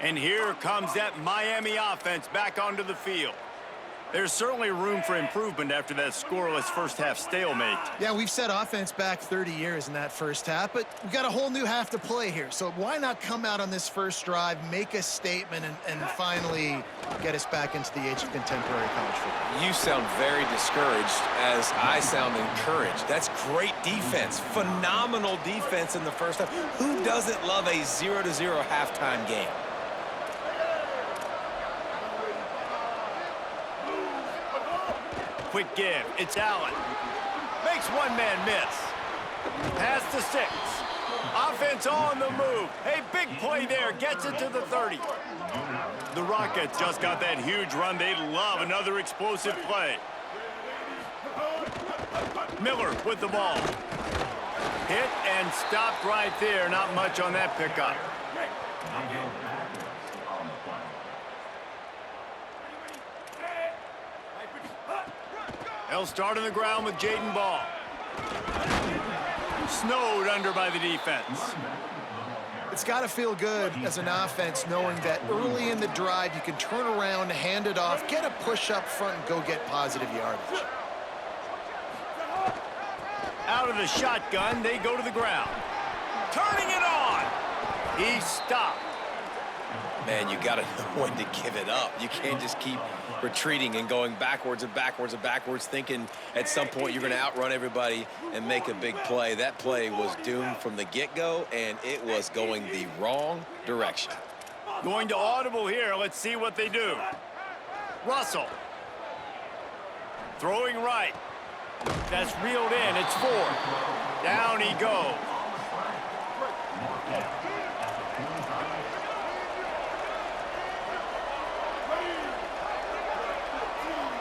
And here comes that Miami offense back onto the field. There's certainly room for improvement after that scoreless first-half stalemate. Yeah, we've set offense back 30 years in that first half, but we've got a whole new half to play here. So why not come out on this first drive, make a statement, and finally get us back into the age of contemporary college football? You sound very discouraged as I sound encouraged. That's great defense. Phenomenal defense in the first half. Who doesn't love a 0-0 halftime game? Quick give. It's Allen. Makes one man miss. Pass to 6. Offense on the move. Hey, big play there. Gets it to the 30. The Rockets just got that huge run. They'd love another explosive play. Miller with the ball. Hit and stopped right there. Not much on that pickup. They'll start on the ground with Jaden Ball. Snowed under by the defense. It's got to feel good as an offense knowing that early in the drive you can turn around, hand it off, get a push up front, and go get positive yardage. Out of the shotgun, they go to the ground. Turning it on. He stopped. Man, you got to know when to give it up. You can't just keep retreating and going backwards and backwards and backwards, thinking at some point you're going to outrun everybody and make a big play. That play was doomed from the get-go, and it was going the wrong direction. Going to audible here. Let's see what they do. Russell. Throwing right. That's reeled in. It's 4. Down he goes.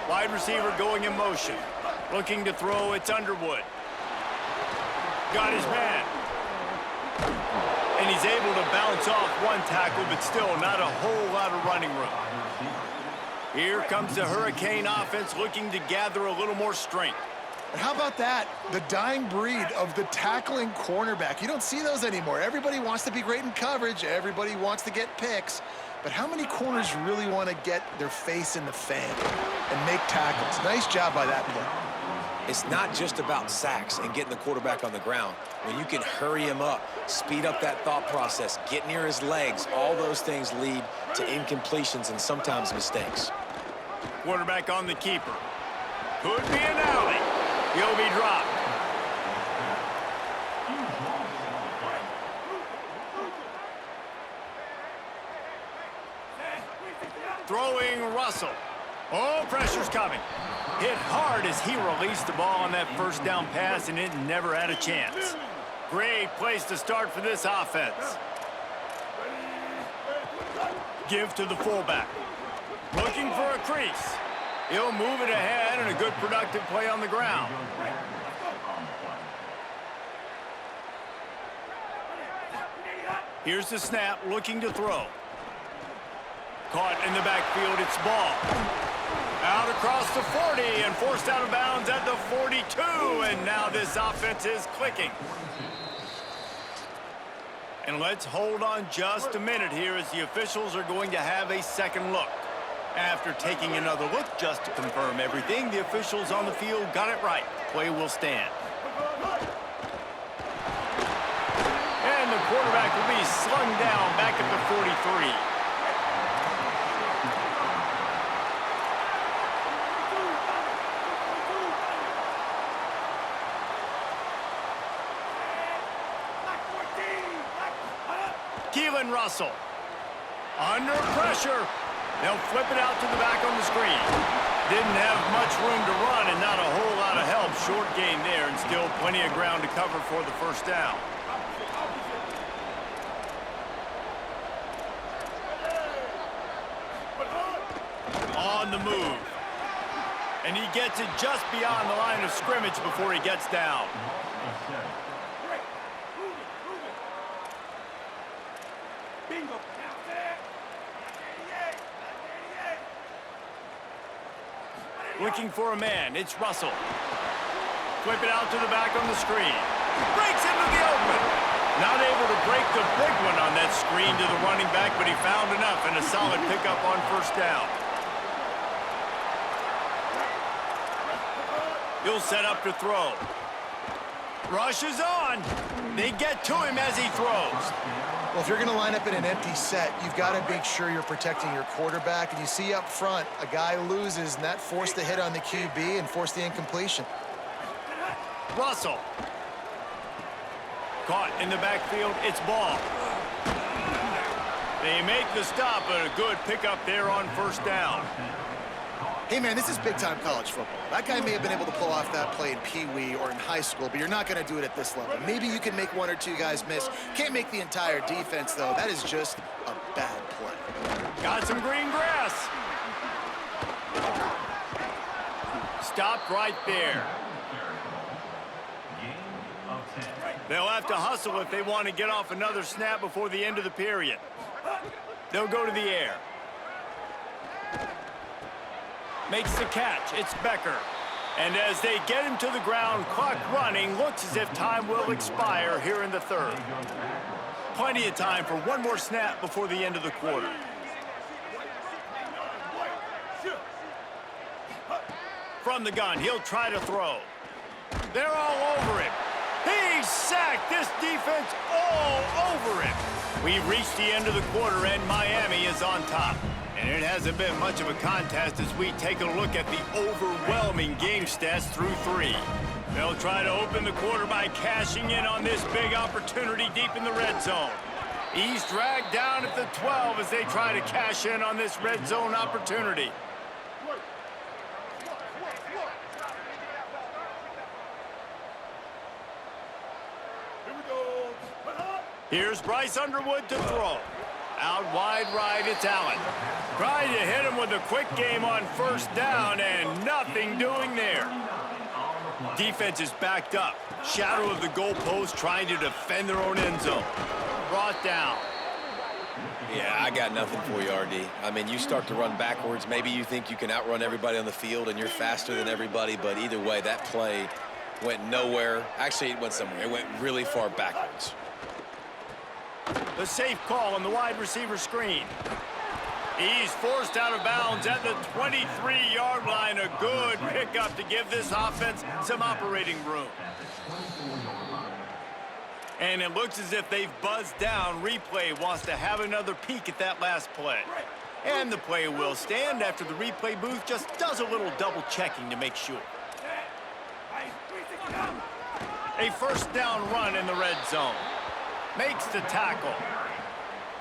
Wide receiver going in motion. Looking to throw, it's Underwood. Got his man. And he's able to bounce off one tackle, but still not a whole lot of running room. Here comes the Hurricane offense looking to gather a little more strength. And how about that? The dying breed of the tackling cornerback. You don't see those anymore. Everybody wants to be great in coverage. Everybody wants to get picks. But how many corners really want to get their face in the fan and make tackles? Nice job by that play. It's not just about sacks and getting the quarterback on the ground. When you can hurry him up, speed up that thought process, get near his legs, all those things lead to incompletions and sometimes mistakes. Quarterback on the keeper. Could be an alley. He'll be dropped. Throwing Russell. Oh, pressure's coming. Hit hard as he released the ball on that first down pass, and it never had a chance. Great place to start for this offense. Give to the fullback. Looking for a crease. He'll move it ahead, and a good productive play on the ground. Here's the snap, looking to throw. Caught in the backfield, it's Ball. Out across the 40 and forced out of bounds at the 42, and now this offense is clicking. And let's hold on just a minute here as the officials are going to have a second look. After taking another look just to confirm everything, the officials on the field got it right. Play will stand. And the quarterback will be slung down back at the 43. Keelan Russell. Under pressure. They'll flip it out to the back on the screen. Didn't have much room to run and not a whole lot of help. Short gain there and still plenty of ground to cover for the first down. On the move. And he gets it just beyond the line of scrimmage before he gets down. Looking for a man, it's Russell. Flip it out to the back on the screen. Breaks into the open. Not able to break the big one on that screen to the running back, but he found enough and a solid pickup on first down. He'll set up to throw. Rush is on. They get to him as he throws. Well, if you're going to line up in an empty set, you've got to make sure you're protecting your quarterback. And you see up front, a guy loses, and that forced the hit on the QB and forced the incompletion. Russell. Caught in the backfield. It's ball. They make the stop, but a good pickup there on first down. Hey, man, this is big-time college football. That guy may have been able to pull off that play in Pee Wee or in high school, but you're not going to do it at this level. Maybe you can make one or two guys miss. Can't make the entire defense, though. That is just a bad play. Got some green grass. Stopped right there. They'll have to hustle if they want to get off another snap before the end of the period. They'll go to the air. Makes the catch. It's Becker. And as they get him to the ground, clock running, looks as if time will expire here in the third. Plenty of time for one more snap before the end of the quarter. From the gun, he'll try to throw. They're all over him. He's sacked. This defense all over him. We've reached the end of the quarter, and Miami is on top. And it hasn't been much of a contest as we take a look at the overwhelming game stats through three. They'll try to open the quarter by cashing in on this big opportunity deep in the red zone. He's dragged down at the 12 as they try to cash in on this red zone opportunity. Here's Bryce Underwood to throw. Out wide right, it's Allen. Trying to hit him with a quick game on first down, and nothing doing there. Defense is backed up. Shadow of the goalpost trying to defend their own end zone. Brought down. Yeah, I got nothing for you, RD. I mean, you start to run backwards. Maybe you think you can outrun everybody on the field and you're faster than everybody, but either way, that play went nowhere. Actually, it went somewhere. It went really far backwards. The safe call on the wide receiver screen. He's forced out of bounds at the 23-yard line. A good pickup to give this offense some operating room. And it looks as if they've buzzed down. Replay wants to have another peek at that last play. And the play will stand after the replay booth just does a little double checking to make sure. A first down run in the red zone. Makes the tackle.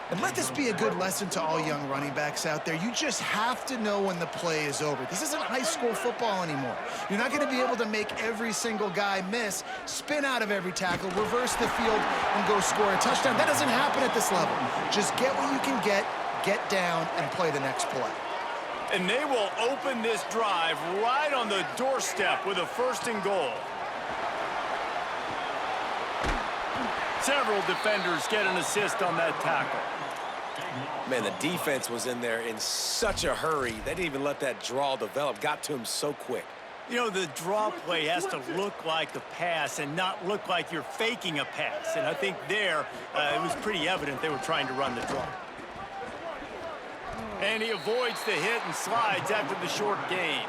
And let this be a good lesson to all young running backs out there. You just have to know when the play is over. This isn't high school football anymore. You're not going to be able to make every single guy miss, spin out of every tackle, reverse the field, and go score a touchdown. That doesn't happen at this level. Just get what you can get down, and play the next play. And they will open this drive right on the doorstep with a first and goal. Several defenders get an assist on that tackle. Man, the defense was in there in such a hurry. They didn't even let that draw develop. Got to him so quick. You know, the draw play has to look like a pass and not look like you're faking a pass. And I think there, it was pretty evident they were trying to run the draw. And he avoids the hit and slides after the short gain.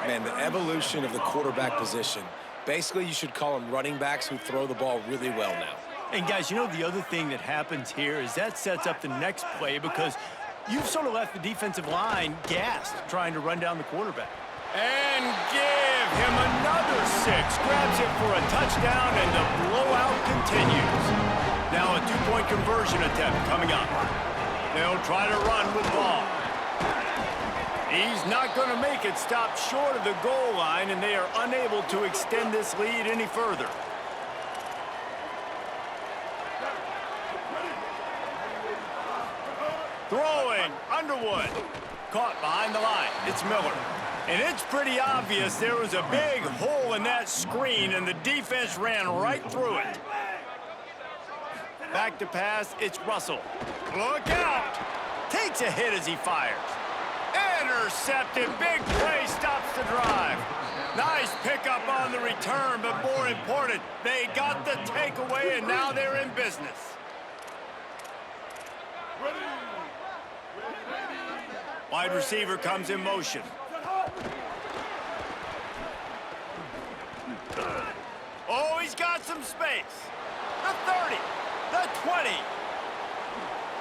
Man, the evolution of the quarterback position. Basically, you should call them running backs who throw the ball really well now. And guys, you know, the other thing that happens here is that sets up the next play because you've sort of left the defensive line gassed trying to run down the quarterback. And give him another 6. Grabs it for a touchdown, and the blowout continues. Now a two-point conversion attempt coming up. They'll try to run with ball. He's not going to make it. Stop short of the goal line, and they are unable to extend this lead any further. Throwing, Underwood. Caught behind the line. It's Miller. And it's pretty obvious there was a big hole in that screen, and the defense ran right through it. Back to pass, it's Russell. Look out! Takes a hit as he fires. Intercepted, big play, stops the drive. Nice pickup on the return, but more important, they got the takeaway, and now they're in business. Wide receiver comes in motion. Oh, he's got some space. The 30, the 20.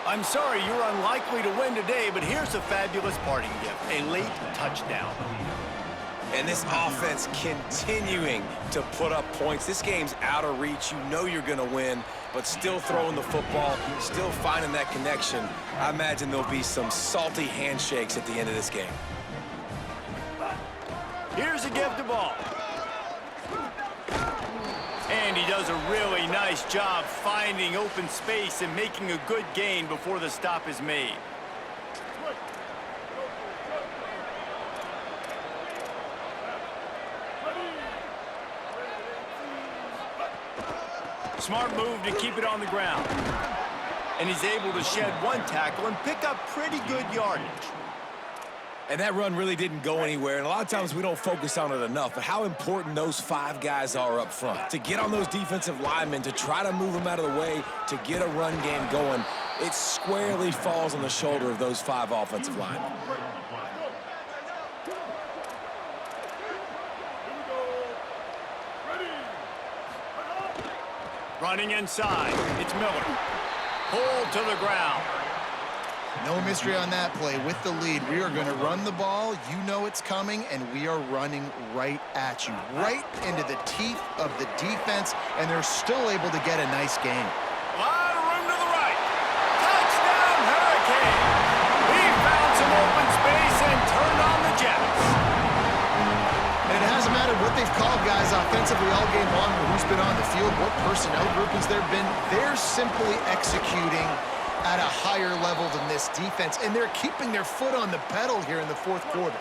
I'm sorry, you're unlikely to win today, but here's a fabulous parting gift, a late touchdown. And this offense continuing to put up points. This game's out of reach. You know you're going to win, but still throwing the football, still finding that connection. I imagine there'll be some salty handshakes at the end of this game. Here's a give to ball. And he does a really nice job finding open space and making a good gain before the stop is made. Smart move to keep it on the ground. And he's able to shed one tackle and pick up pretty good yardage. And that run really didn't go anywhere, and a lot of times we don't focus on it enough, but how important those 5 guys are up front. To get on those defensive linemen, to try to move them out of the way, to get a run game going, it squarely falls on the shoulder of those 5 offensive linemen. Running inside, it's Miller. Pulled to the ground. No mystery on that play. With the lead, we are going to run the ball. You know it's coming, and we are running right at you, right into the teeth of the defense, and they're still able to get a nice gain. A lot of room to the right. Touchdown, Hurricane. He found some open space and turned on the Jets. And it hasn't mattered what they've called guys offensively all game long, or who's been on the field, what personnel groupings there have been. They're simply executing at a higher level than this defense, and they're keeping their foot on the pedal here in the fourth quarter.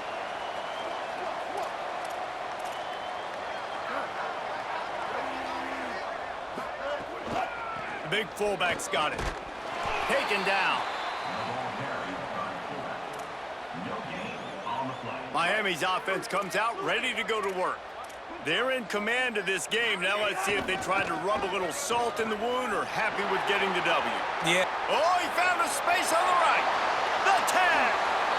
The big fullback's got it. Taken down. Miami's offense comes out ready to go to work. They're in command of this game. Now let's see if they try to rub a little salt in the wound or happy with getting the W. Yeah. Oh, he found a space on the right. The 10.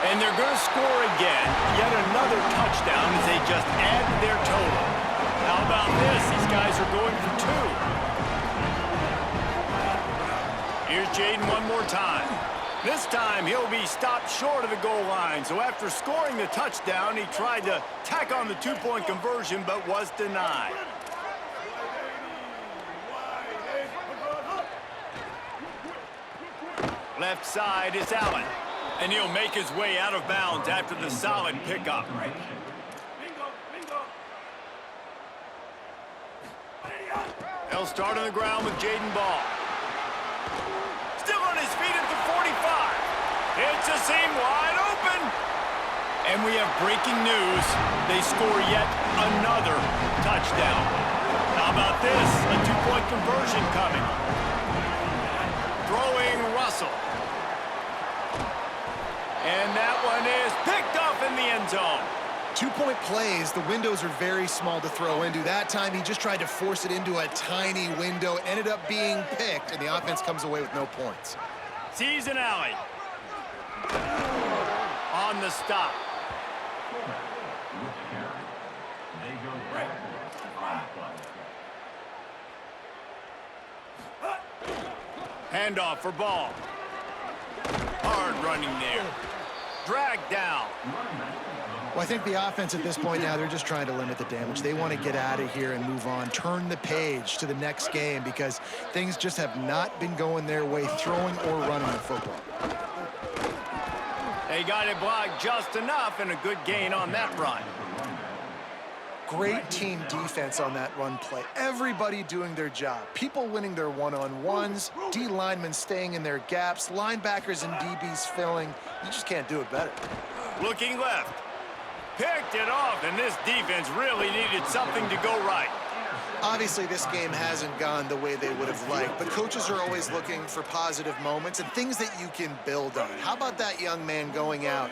And they're going to score again. Yet another touchdown as they just add to their total. How about this? These guys are going for 2. Here's Jaden one more time. This time, he'll be stopped short of the goal line. So after scoring the touchdown, he tried to tack on the 2-point conversion, but was denied. Left side is Allen. And he'll make his way out of bounds after the solid pickup. They'll start on the ground with Jaden Ball. Still on his feet at the 45. It's a seam wide open. And we have breaking news. They score yet another touchdown. How about this? A 2-point conversion coming. Throwing Russell. And that one is picked off in the end zone. 2-point plays, the windows are very small to throw into. That time, he just tried to force it into a tiny window, ended up being picked, and the offense comes away with no points. Sees an alley. On the stop. Handoff for Ball. Hard running there. Dragged down. Well, I think the offense at this point now, they're just trying to limit the damage. They want to get out of here and move on, turn the page to the next game because things just have not been going their way, throwing or running the football. They got it blocked just enough and a good gain on that run. Great team defense on that run play. Everybody doing their job. People winning their one-on-ones, D linemen staying in their gaps, linebackers and DBs filling. You just can't do it better. Looking left. Picked it off, and this defense really needed something to go right. Obviously, this game hasn't gone the way they would have liked, but coaches are always looking for positive moments and things that you can build on. How about that young man going out,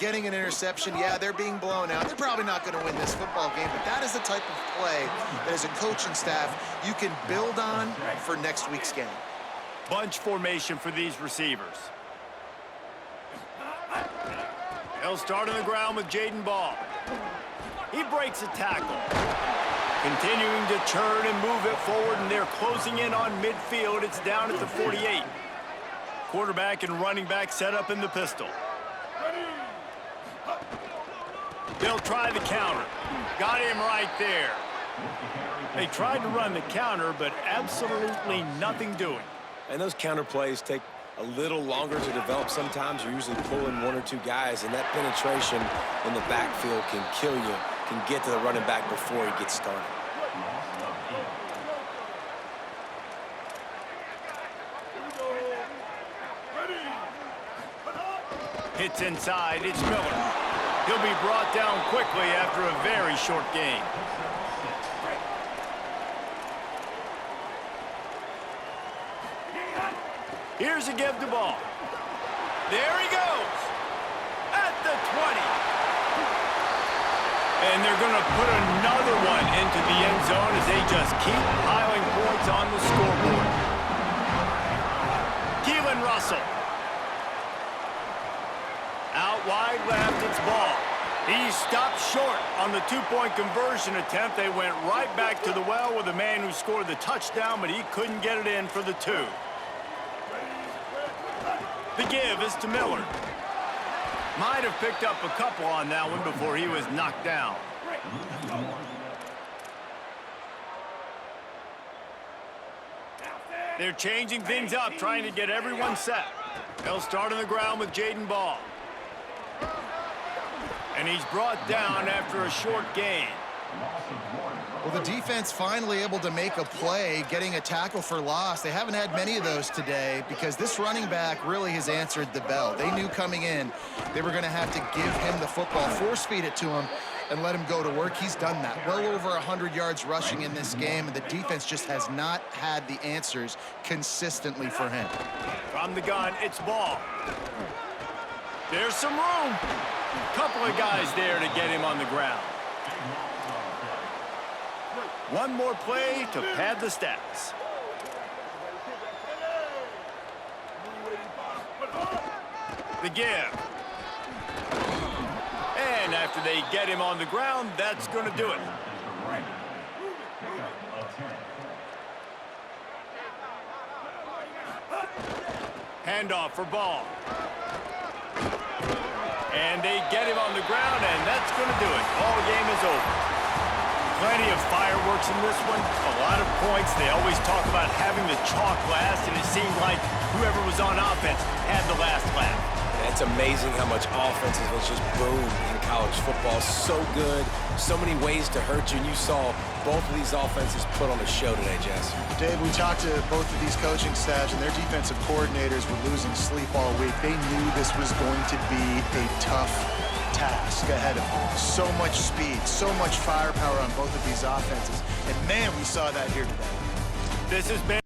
getting an interception. Yeah, they're being blown out. They're probably not going to win this football game, but that is the type of play that as a coaching staff you can build on for next week's game. Bunch formation for these receivers. They'll start on the ground with Jaden Ball. He breaks a tackle. Continuing to turn and move it forward, and they're closing in on midfield. It's down at the 48. Quarterback and running back set up in the pistol. They'll try the counter. Got him right there. They tried to run the counter, but absolutely nothing doing. And those counter plays take a little longer to develop sometimes. You're usually pulling one or two guys, and that penetration in the backfield can kill you, can get to the running back before he gets started. Hits inside, it's Miller. He'll be brought down quickly after a very short gain. Here's a give to Ball. There he goes. At the 20. And they're going to put another one into the end zone as they just keep piling points on the scoreboard. Keelan Russell. Out wide left, it's Ball. He stopped short on the two-point conversion attempt. They went right back to the well with the man who scored the touchdown, but he couldn't get it in for the two. The give is to Miller. Might have picked up a couple on that one before he was knocked down. They're changing things up, trying to get everyone set. They'll start on the ground with Jaden Ball. And he's brought down after a short gain. Well, the defense finally able to make a play, getting a tackle for loss. They haven't had many of those today because this running back really has answered the bell. They knew coming in they were going to have to give him the football, force feed it to him, and let him go to work. He's done that. Well over 100 yards rushing in this game, and the defense just has not had the answers consistently for him. From the gun, it's Ball. There's some room. Couple of guys there to get him on the ground. One more play to pad the stats. The give. And after they get him on the ground, that's going to do it. Handoff for Ball. And they get him on the ground, and that's going to do it. Ball game is over. Plenty of fireworks in this one. A lot of points. They always talk about having the chalk last, and it seemed like whoever was on offense had the last laugh. It's amazing how much offenses will just boom in college football. So good, so many ways to hurt you, and you saw both of these offenses put on a show today, Jess. Dave, we talked to both of these coaching staffs, and their defensive coordinators were losing sleep all week. They knew this was going to be a tough task ahead of them. So much speed, so much firepower on both of these offenses. And man, we saw that here today. This has been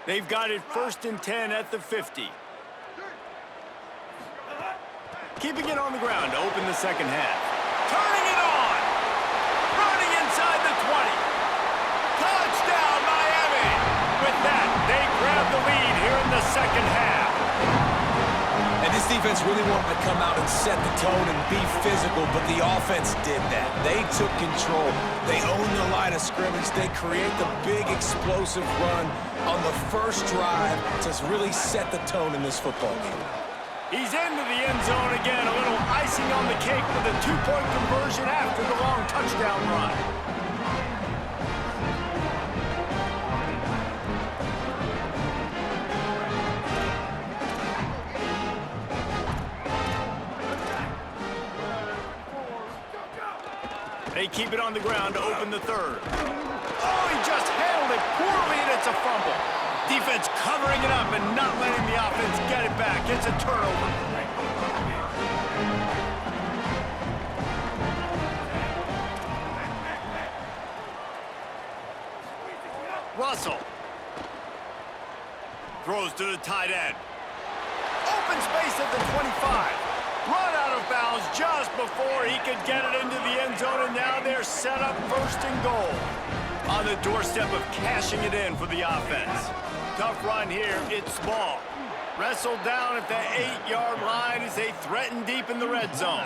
They've got it 1st and 10 at the 50. Keeping it on the ground to open the second half. Turning it on! Running inside the 20. Touchdown, Miami! With that, they grab the lead here in the second half. And this defense really wanted to come out and set the tone and be physical, but the offense did that. They took control. They owned the line of scrimmage. They create the big explosive run on the first drive to really set the tone in this football game. He's into the end zone again. A little icing on the cake with a 2-point conversion after the long touchdown run. They keep it on the ground to open the third. Oh, he just handled it poorly, and it's a fumble. Defense covering it up and not letting the offense get it back. It's a turnover. Russell throws to the tight end. Open space at the 25. Run out of bounds just before he could get it into the end zone, and now they're set up 1st and goal. On the doorstep of cashing it in for the offense. Tough run here, it's small. Wrestled down at the 8-yard line as they threaten deep in the red zone.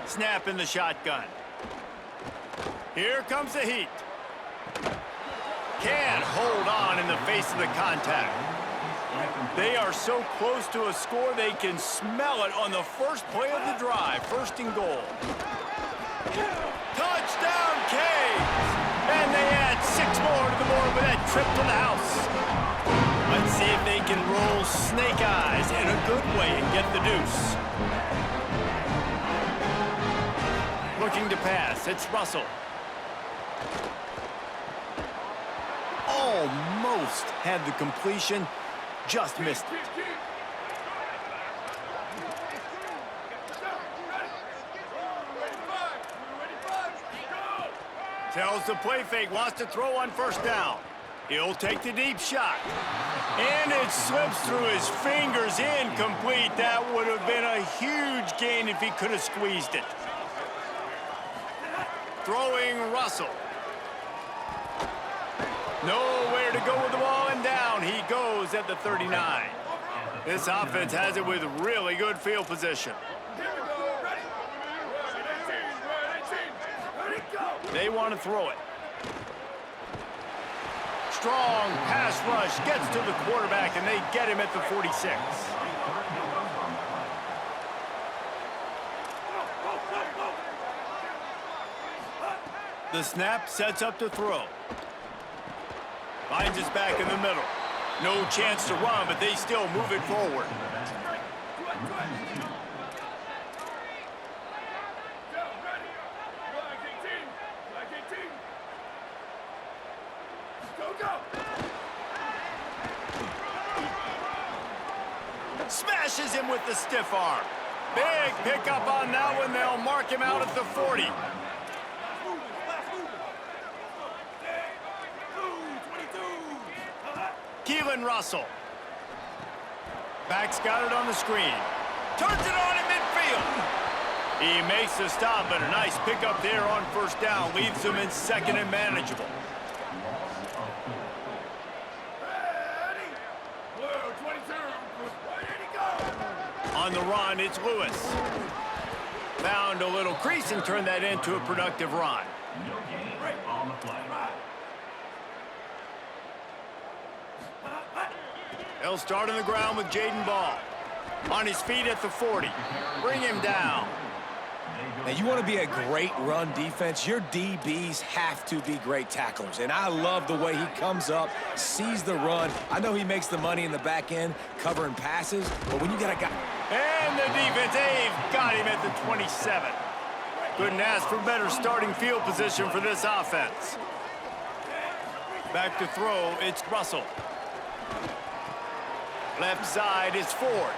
Snap in the shotgun. Here comes the heat. Can't hold on in the face of the contact. They are so close to a score, they can smell it on the first play of the drive. 1st and goal. Touchdown, Canes! And they add 6 more to the board with that trip to the house. Let's see if they can roll snake eyes in a good way and get the deuce. Looking to pass, it's Russell. Almost had the completion, just missed it. Tells the play fake, wants to throw on 1st down. He'll take the deep shot. And it slips through his fingers, incomplete. That would have been a huge gain if he could have squeezed it. Throwing Russell. Nowhere to go with the ball, and down he goes at the 39. This offense has it with really good field position. They want to throw it. Strong pass rush gets to the quarterback, and they get him at the 46. The snap sets up to throw. Finds his back in the middle. No chance to run, but they still move it forward. Smashes him with the stiff arm. Big pickup on that one. They'll mark him out at the 40. Keelan Russell. Back's got it on the screen. Turns it on in midfield. He makes the stop, but a nice pickup there on 1st down. Leaves them in 2nd and manageable. On the run, it's Lewis. Found a little crease and turned that into a productive run. They'll start on the ground with Jaden Ball. On his feet at the 40. Bring him down. Now, you want to be a great run defense, your DBs have to be great tacklers. And I love the way he comes up, sees the run. I know he makes the money in the back end, covering passes, but when you got a guy... And the defense, they've got him at the 27. Couldn't ask for better starting field position for this offense. Back to throw, it's Russell. Left side is Ford.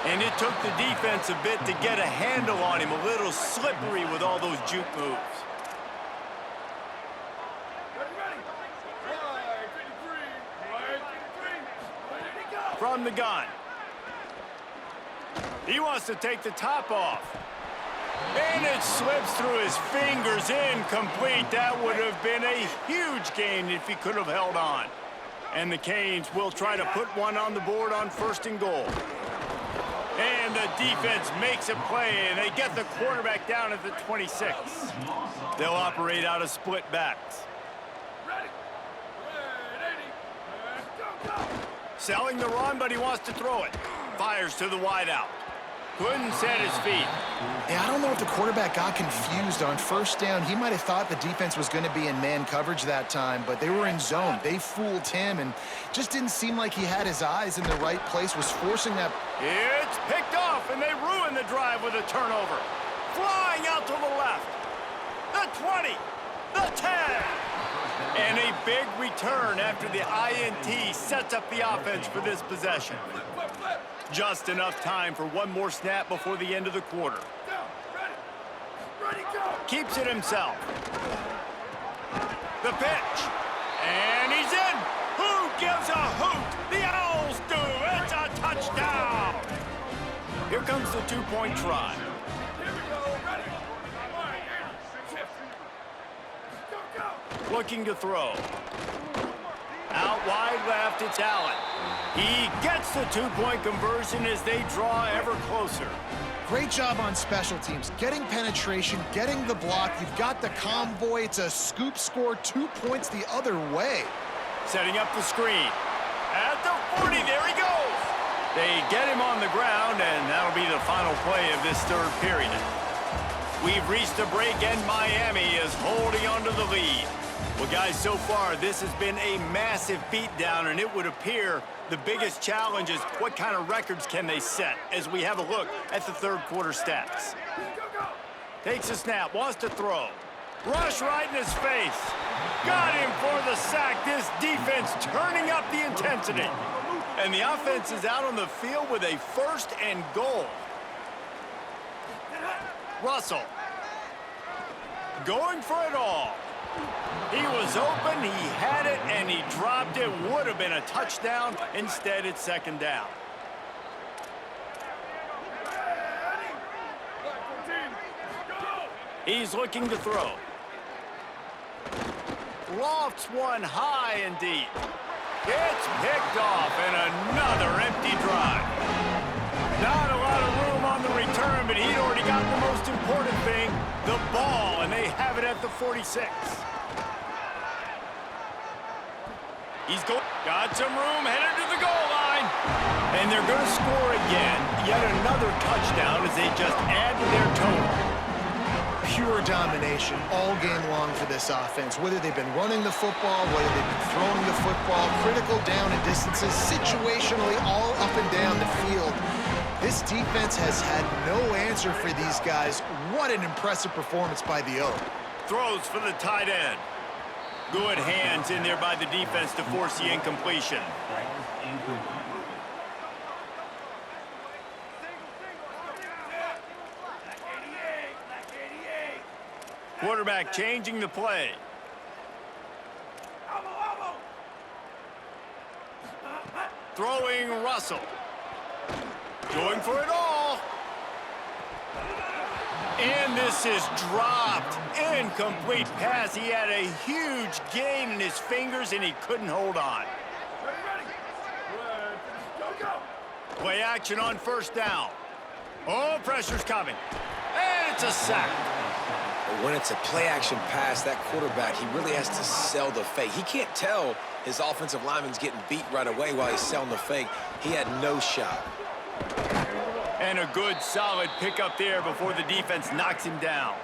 And it took the defense a bit to get a handle on him. A little slippery with all those juke moves. from the gun. He wants to take the top off. And it slips through his fingers, incomplete. That would have been a huge gain if he could have held on. And the Canes will try to put one on the board on 1st and goal. And the defense makes a play, and they get the quarterback down at the 26. They'll operate out of split backs. Selling the run, but he wants to throw it. Fires to the wideout. Couldn't set his feet. Yeah, I don't know if the quarterback got confused on 1st down. He might have thought the defense was going to be in man coverage that time, but they were in zone. They fooled him, and just didn't seem like he had his eyes in the right place, was forcing that. It's picked off, and they ruin the drive with a turnover. Flying out to the left. The 20. The 10. And a big return after the INT sets up the offense for this possession. Just enough time for one more snap before the end of the quarter. Keeps it himself. The pitch. And he's in. Who gives a hoot? The Owls do. It's a touchdown. Here comes the 2-point try. Looking to throw. Out wide left, it's Allen. He gets the 2-point conversion as they draw ever closer. Great job on special teams, getting penetration, getting the block. You've got the convoy. It's a scoop score, 2 points the other way. Setting up the screen. At the 40, there he goes. They get him on the ground, and that'll be the final play of this 3rd period. We've reached a break, and Miami is holding on to the lead. Well, guys, so far, this has been a massive beatdown, and it would appear the biggest challenge is what kind of records can they set as we have a look at the 3rd quarter stats. Takes a snap, wants to throw. Rush right in his face. Got him for the sack. This defense turning up the intensity. And the offense is out on the field with a 1st and goal. Russell. Going for it all. He was open, he had it, and he dropped it. Would have been a touchdown. Instead, it's 2nd down. He's looking to throw. Lofts one high and deep. It's picked off, and another empty drive. Not a lot of room on the return, but he'd already got the most important thing, the ball, and they have it at the 46. He's got some room, headed to the goal line. And they're going to score again. Yet another touchdown as they just add to their total. Pure domination all game long for this offense. Whether they've been running the football, whether they've been throwing the football, critical down and distances, situationally all up and down the field. This defense has had no answer for these guys. What an impressive performance by the O. Throws for the tight end. Good hands in there by the defense to force the incompletion. Quarterback changing the play. Throwing Russell. Going for it all. And this is dropped. Incomplete pass. He had a huge gain in his fingers, and he couldn't hold on. Play action on 1st down. Oh, pressure's coming. And it's a sack. But when it's a play-action pass, that quarterback, he really has to sell the fake. He can't tell his offensive lineman's getting beat right away while he's selling the fake. He had no shot. And a good, solid pickup there before the defense knocks him down.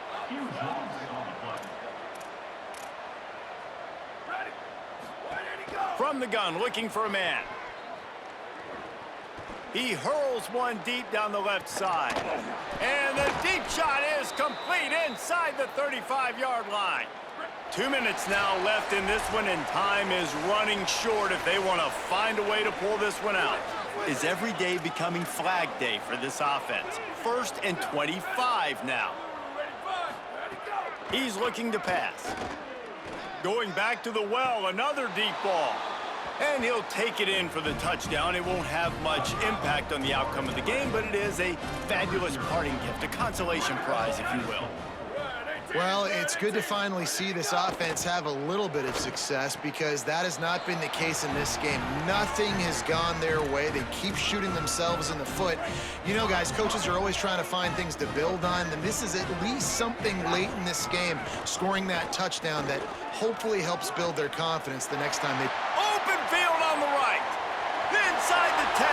From the gun, looking for a man. He hurls one deep down the left side. And the deep shot is complete inside the 35-yard line. 2 minutes now left in this one, and time is running short if they want to find a way to pull this one out. Is every day becoming flag day for this offense? 1st and 25 now. He's looking to pass. Going back to the well, another deep ball. And he'll take it in for the touchdown. It won't have much impact on the outcome of the game, but it is a fabulous parting gift, a consolation prize, if you will. Well, it's good to finally see this offense have a little bit of success because that has not been the case in this game. Nothing has gone their way. They keep shooting themselves in the foot. You know, guys, coaches are always trying to find things to build on, and this is at least something late in this game, scoring that touchdown that hopefully helps build their confidence the next time they... Open field on the right. Inside the 10.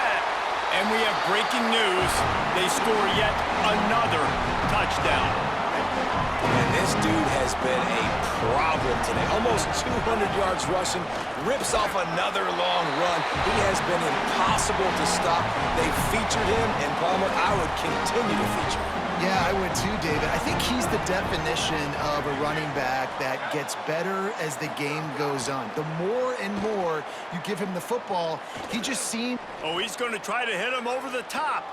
And we have breaking news. They score yet another touchdown. And this dude has been a problem today. Almost 200 yards rushing, rips off another long run. He has been impossible to stop. They featured him, and Palmer, I would continue to feature him. Yeah, I would too, David. I think he's the definition of a running back that gets better as the game goes on. The more and more you give him the football, he just seems... Oh, he's going to try to hit him over the top.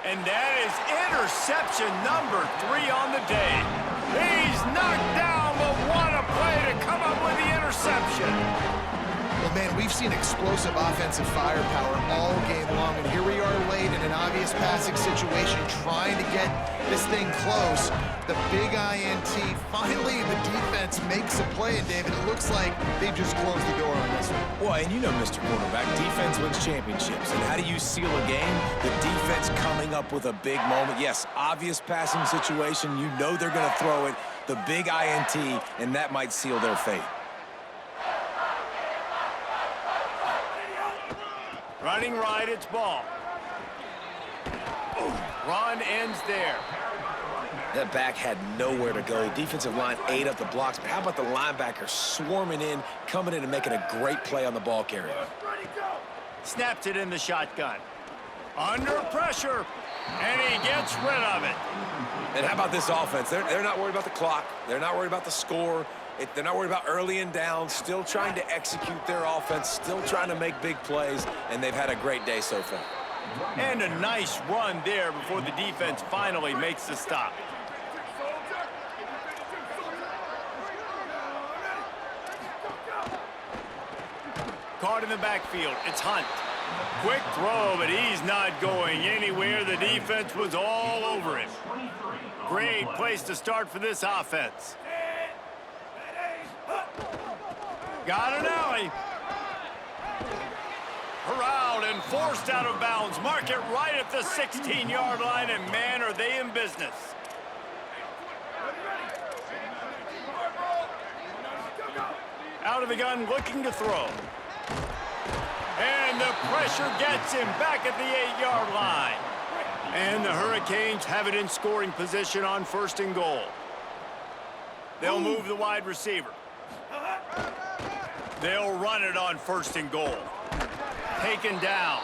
And that is interception number 3 on the day. He's knocked down, but what a play to come up with the interception. Well, man, we've seen explosive offensive firepower all game long, and here we are late in an obvious passing situation trying to get this thing close. The big INT, finally the defense makes a play, and David, it looks like they've just closed the door on this one. Well, and you know, Mr. Quarterback, defense wins championships. And how do you seal a game? The defense coming up with a big moment. Yes, obvious passing situation. You know they're going to throw it. The big INT, and that might seal their fate. Running right, it's ball. Run ends there. That back had nowhere to go. Defensive line ate up the blocks, but how about the linebacker swarming in, coming in and making a great play on the ball carrier? Snaps it in the shotgun. Under pressure, and he gets rid of it. And how about this offense? They're not worried about the clock. They're not worried about the score. They're not worried about early and down, still trying to execute their offense, still trying to make big plays, and they've had a great day so far. And a nice run there before the defense finally makes the stop. Caught in the backfield, it's Hunt. Quick throw, but he's not going anywhere. The defense was all over him. Great place to start for this offense. Got an alley. Corralled and forced out of bounds. Mark it right at the 16-yard line, and man, are they in business. Out of the gun, looking to throw. And the pressure gets him back at the 8-yard line. And the Hurricanes have it in scoring position on 1st and goal. They'll move the wide receiver. They'll run it on 1st and goal. Taken down.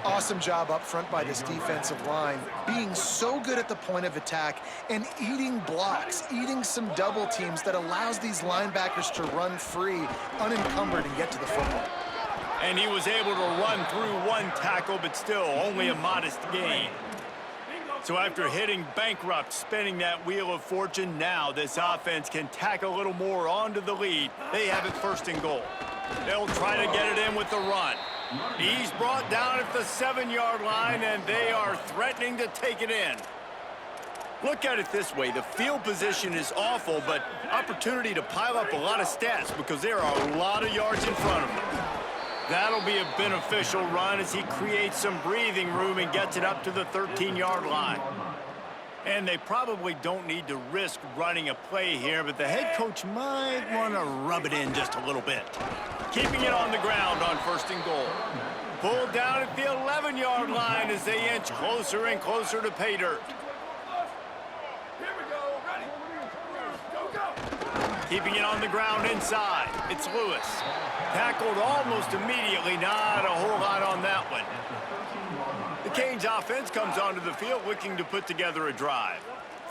Awesome job up front by this defensive line, being so good at the point of attack and eating blocks, eating some double teams that allows these linebackers to run free, unencumbered, and get to the football. And he was able to run through 1 tackle, but still only a modest gain. So after hitting bankrupt, spinning that wheel of fortune, now this offense can tack a little more onto the lead. They have it 1st and goal. They'll try to get it in with the run. He's brought down at the 7-yard line, and they are threatening to take it in. Look at it this way. The field position is awful, but opportunity to pile up a lot of stats because there are a lot of yards in front of them. That'll be a beneficial run as he creates some breathing room and gets it up to the 13-yard line. And they probably don't need to risk running a play here, but the head coach might want to rub it in just a little bit. Keeping it on the ground on 1st and goal. Pulled down at the 11-yard line as they inch closer and closer to pay dirt. Keeping it on the ground inside. It's Lewis. Tackled almost immediately. Not a whole lot on that one. The Canes offense comes onto the field looking to put together a drive.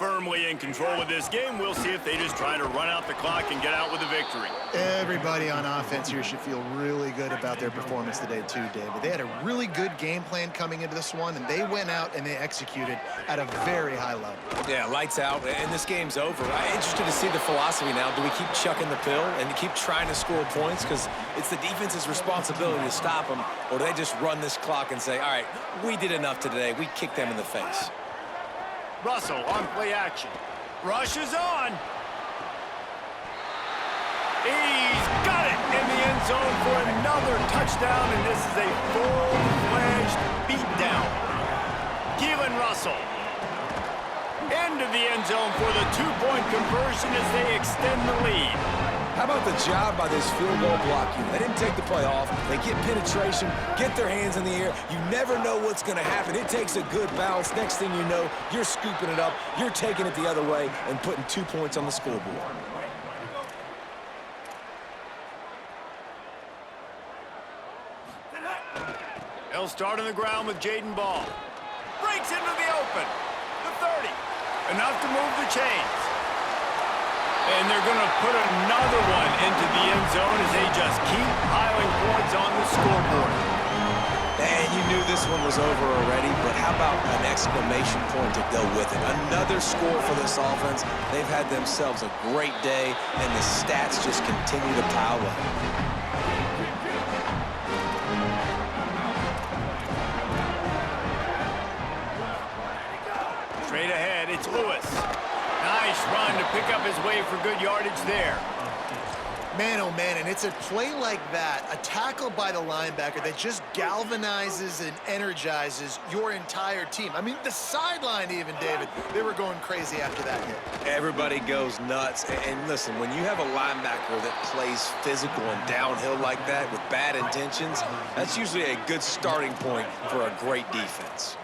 Firmly in control of this game. We'll see if they just try to run out the clock and get out with a victory. Everybody on offense here should feel really good about their performance today too, David. They had a really good game plan coming into this one, and they went out and they executed at a very high level. Yeah, lights out, and this game's over. I'm interested to see the philosophy now. Do we keep chucking the pill and keep trying to score points because it's the defense's responsibility to stop them, or do they just run this clock and say, all right, we did enough today. We kicked them in the face. Russell on play action. Rushes on. He's got it in the end zone for another touchdown, and this is a full-fledged beatdown. Keelan Russell into the end zone for the two-point conversion as they extend the lead. How about the job by this field goal block unit? They didn't take the play off. They get penetration, get their hands in the air. You never know what's going to happen. It takes a good bounce. Next thing you know, you're scooping it up, you're taking it the other way, and putting 2 points on the scoreboard. They'll start on the ground with Jaden Ball. Breaks into the open. The 30. Enough to move the chains. And they're going to put another one into the end zone as they just keep piling points on the scoreboard. And you knew this one was over already, but how about an exclamation point to go with it? Another score for this offense. They've had themselves a great day, and the stats just continue to pile up. Straight ahead, it's Lewis. Nice run to pick up his way for good yardage there. Man, oh man, and it's a play like that, a tackle by the linebacker that just galvanizes and energizes your entire team. I mean, the sideline even, David, they were going crazy after that hit. Everybody goes nuts. And listen, when you have a linebacker that plays physical and downhill like that with bad intentions, that's usually a good starting point for a great defense.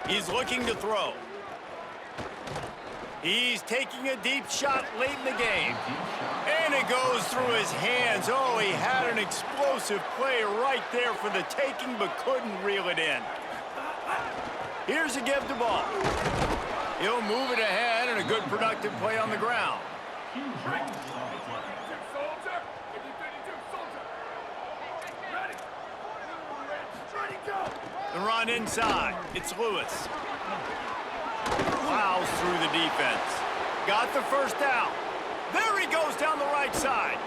He's looking to throw. He's taking a deep shot late in the game. And it goes through his hands. Oh, he had an explosive play right there for the taking, but couldn't reel it in. Here's a give to Ball. He'll move it ahead, and a good productive play on the ground. The run inside. It's Lewis. Plows through the defense. Got the first down. There he goes down the right side.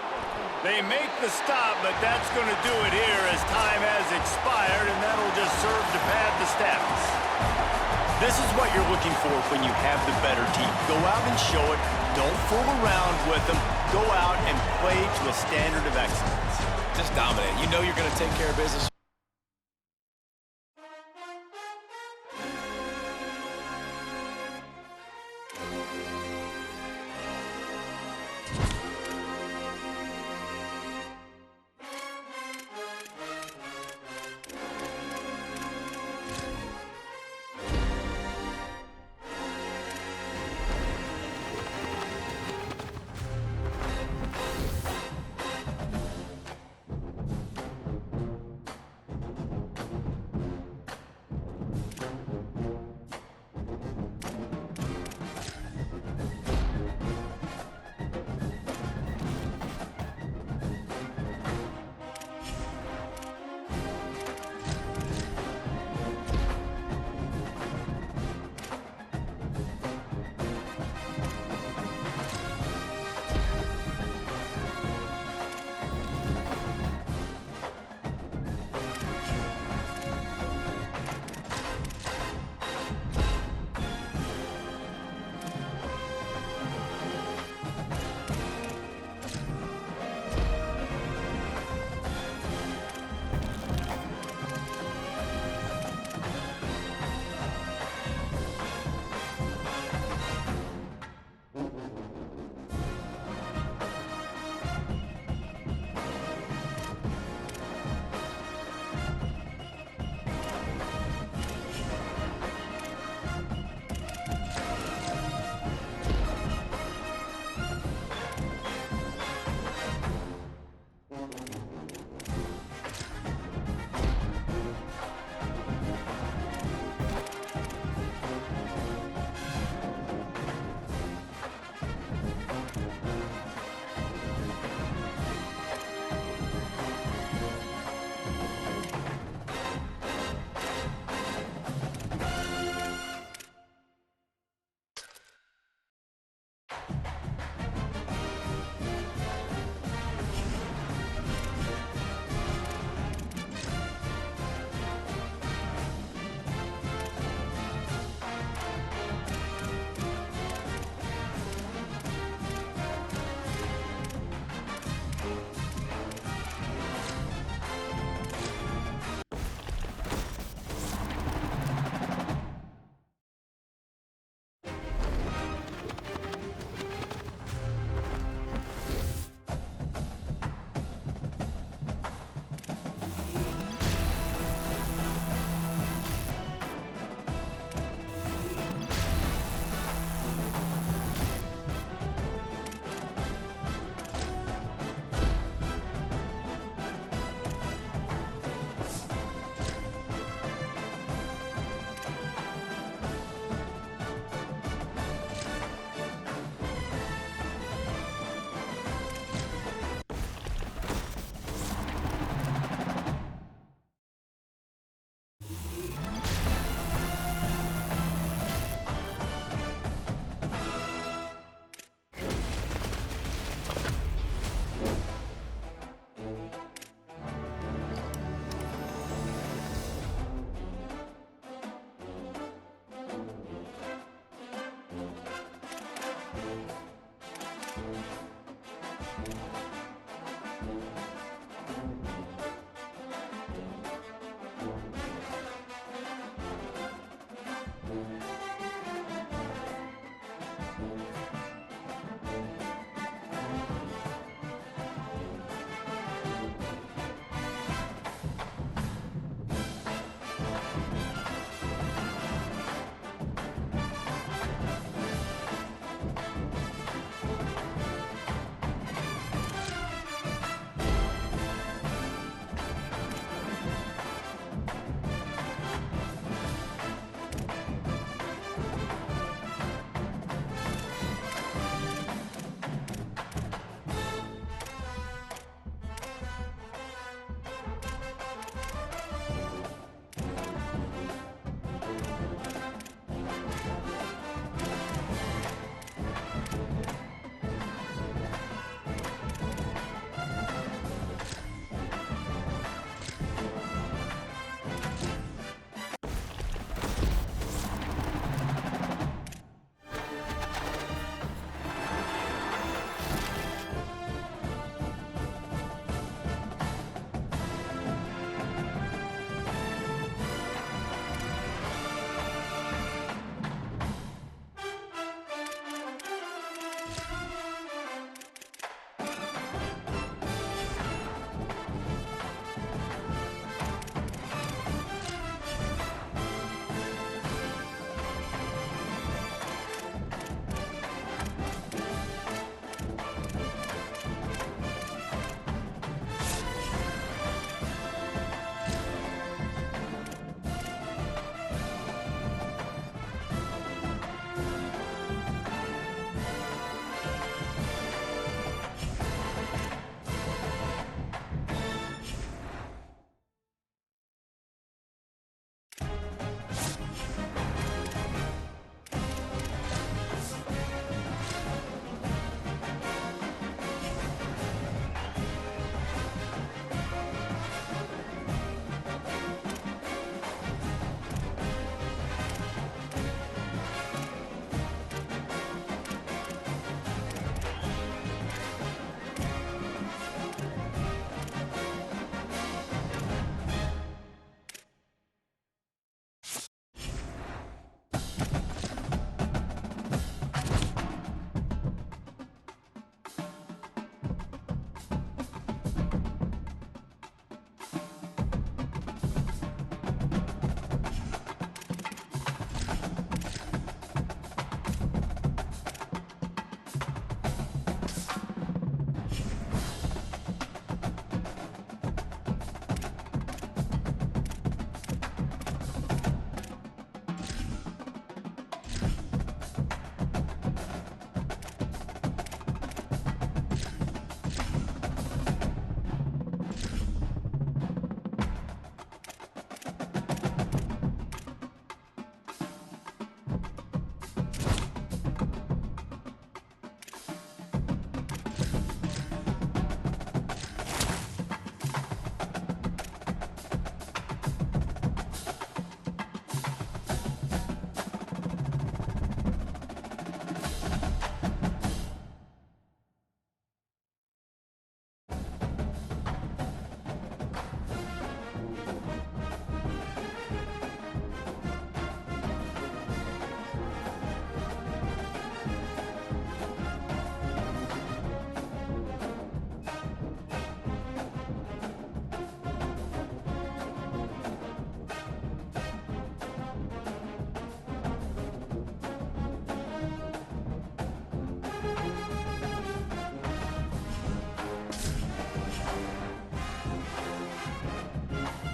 They make the stop, but that's going to do it here as time has expired, and that'll just serve to pad the stats. This is what you're looking for when you have the better team. Go out and show it. Don't fool around with them. Go out and play to a standard of excellence. Just dominate. You know you're going to take care of business.